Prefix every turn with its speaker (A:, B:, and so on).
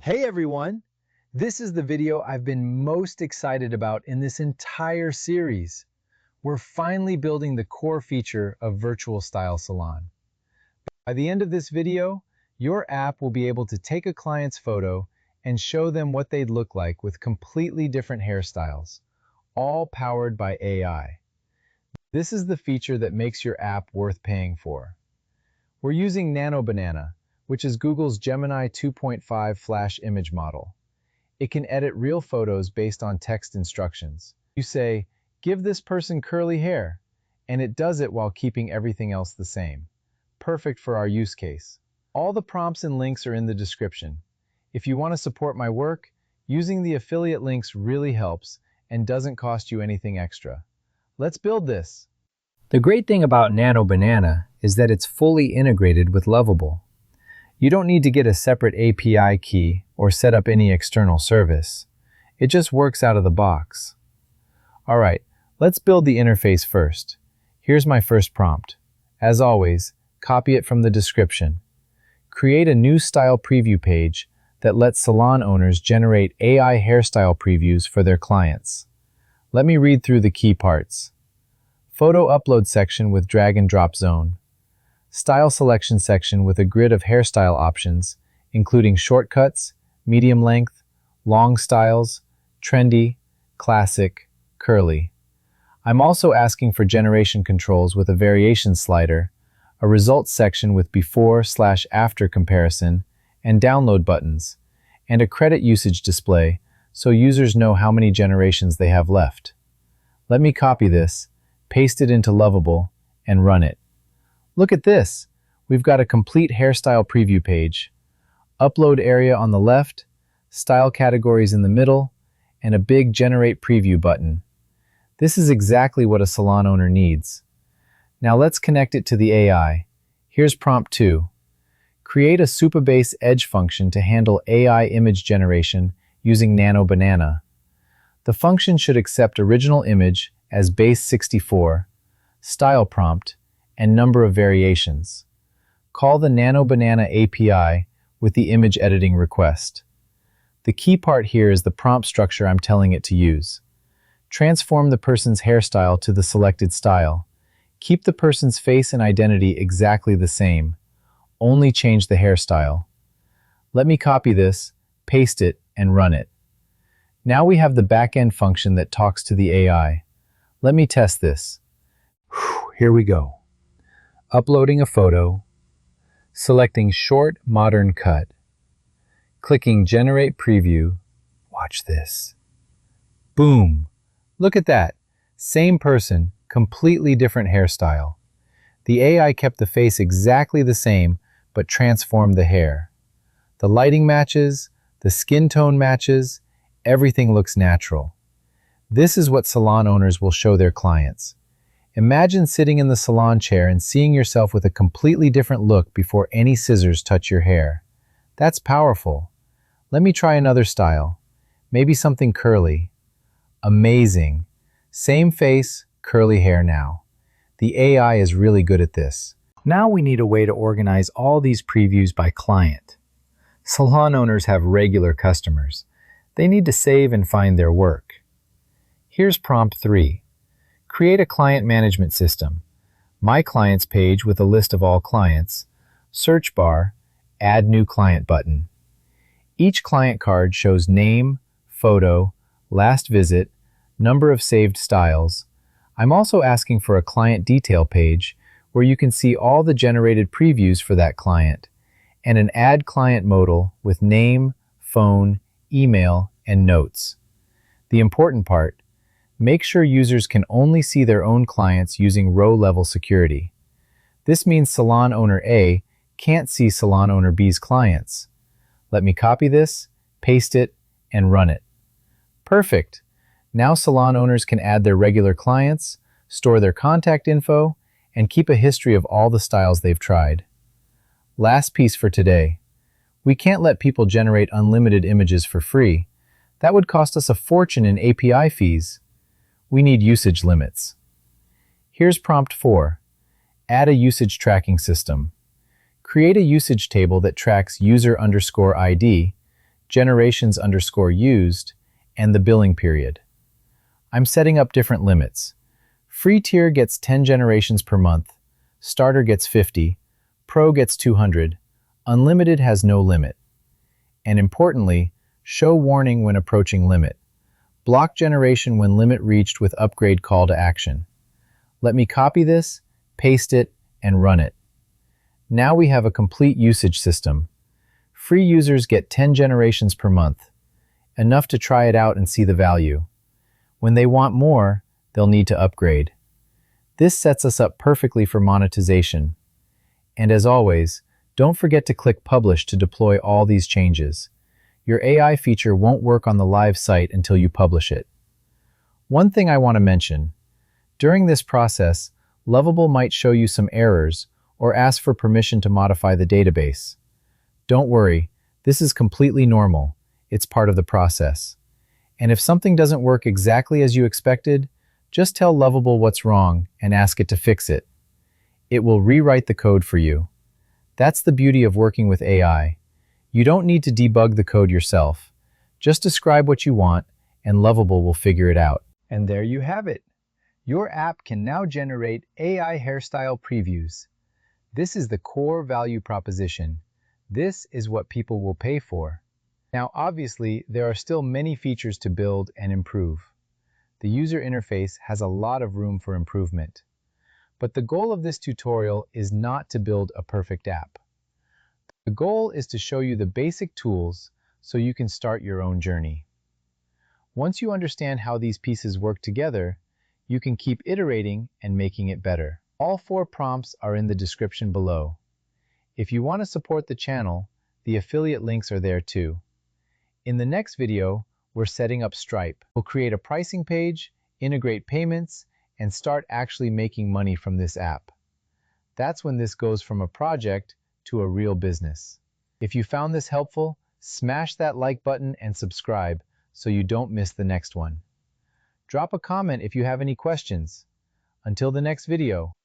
A: Hey everyone! This is the video I've been most excited about in this entire series. We're finally building the core feature of Virtual Style Salon. By the end of this video, your app will be able to take a client's photo and show them what they'd look like with completely different hairstyles, all powered by AI. This is the feature that makes your app worth paying for. We're using Nano, which is Google's Gemini 2.5 flash image model. It can edit real photos based on text instructions. You say, "Give this person curly hair," and it does it while keeping everything else the same. Perfect for our use case. All the prompts and links are in the description. If you want to support my work, using the affiliate links really helps and doesn't cost you anything extra. Let's build this.
B: The great thing about Nano is that it's fully integrated with Lovable. You don't need to get a separate API key or set up any external service. It just works out of the box. All right, let's build the interface first. Here's my first prompt. As always, copy it from the description. Create a new style preview page that lets salon owners generate AI hairstyle previews for their clients. Let me read through the key parts. Photo upload section with drag and drop zone. Style selection section with a grid of hairstyle options, including shortcuts, medium length, long styles, trendy, classic, curly. I'm also asking for generation controls with a variation slider, a results section with before/after comparison, and download buttons, and a credit usage display so users know how many generations they have left. Let me copy this, paste it into Lovable, and run it. Look at this! We've got a complete hairstyle preview page, upload area on the left, style categories in the middle, and a big Generate Preview button. This is exactly what a salon owner needs. Now let's connect it to the AI. Here's prompt 2. Create a Supabase Edge function to handle AI image generation using Nano. The function should accept original image as base 64, style prompt, and number of variations. Call the Nano API with the image editing request. The key part here is the prompt structure I'm telling it to use. Transform the person's hairstyle to the selected style. Keep the person's face and identity exactly the same. Only change the hairstyle. Let me copy this, paste it, and run it. Now we have the backend function that talks to the AI. Let me test this. Here we go. Uploading a photo, selecting Short Modern Cut, clicking Generate Preview. Watch this. Boom! Look at that. Same person, completely different hairstyle. The AI kept the face exactly the same, but transformed the hair. The lighting matches, the skin tone matches, everything looks natural. This is what salon owners will show their clients. Imagine sitting in the salon chair and seeing yourself with a completely different look before any scissors touch your hair. That's powerful. Let me try another style. Maybe something curly. Amazing. Same face, curly hair now. The AI is really good at this. Now we need a way to organize all these previews by client. Salon owners have regular customers. They need to save and find their work. Here's prompt 3. Create a client management system. My Clients page with a list of all clients. Search bar, Add New Client button. Each client card shows name, photo, last visit, number of saved styles. I'm also asking for a client detail page where you can see all the generated previews for that client, and an Add Client modal with name, phone, email, and notes. The important part, make sure users can only see their own clients using row-level security. This means Salon Owner A can't see Salon Owner B's clients. Let me copy this, paste it, and run it. Perfect! Now salon owners can add their regular clients, store their contact info, and keep a history of all the styles they've tried. Last piece for today. We can't let people generate unlimited images for free. That would cost us a fortune in API fees. We need usage limits. Here's prompt 4. Add a usage tracking system. Create a usage table that tracks user_ID, generations underscore used, and the billing period. I'm setting up different limits. Free tier gets 10 generations per month, Starter gets 50, Pro gets 200, Unlimited has no limit. And importantly, show warning when approaching limit. Block generation when limit reached with upgrade call to action. Let me copy this, paste it, and run it. Now we have a complete usage system. Free users get 10 generations per month, enough to try it out and see the value. When they want more, they'll need to upgrade. This sets us up perfectly for monetization. And as always, don't forget to click Publish to deploy all these changes. Your AI feature won't work on the live site until you publish it. One thing I want to mention. During this process, Lovable might show you some errors or ask for permission to modify the database. Don't worry, this is completely normal. It's part of the process. And if something doesn't work exactly as you expected, just tell Lovable what's wrong and ask it to fix it. It will rewrite the code for you. That's the beauty of working with AI. You don't need to debug the code yourself. Just describe what you want, and Lovable will figure it out.
A: And there you have it. Your app can now generate AI hairstyle previews. This is the core value proposition. This is what people will pay for. Now, obviously, there are still many features to build and improve. The user interface has a lot of room for improvement. But the goal of this tutorial is not to build a perfect app. The goal is to show you the basic tools so you can start your own journey. Once you understand how these pieces work together, you can keep iterating and making it better. All 4 prompts are in the description below. If you want to support the channel, the affiliate links are there too. In the next video, we're setting up Stripe. We'll create a pricing page, integrate payments, and start actually making money from this app. That's when this goes from a project to a real business. If you found this helpful, smash that like button and subscribe so you don't miss the next one. Drop a comment if you have any questions. Until the next video.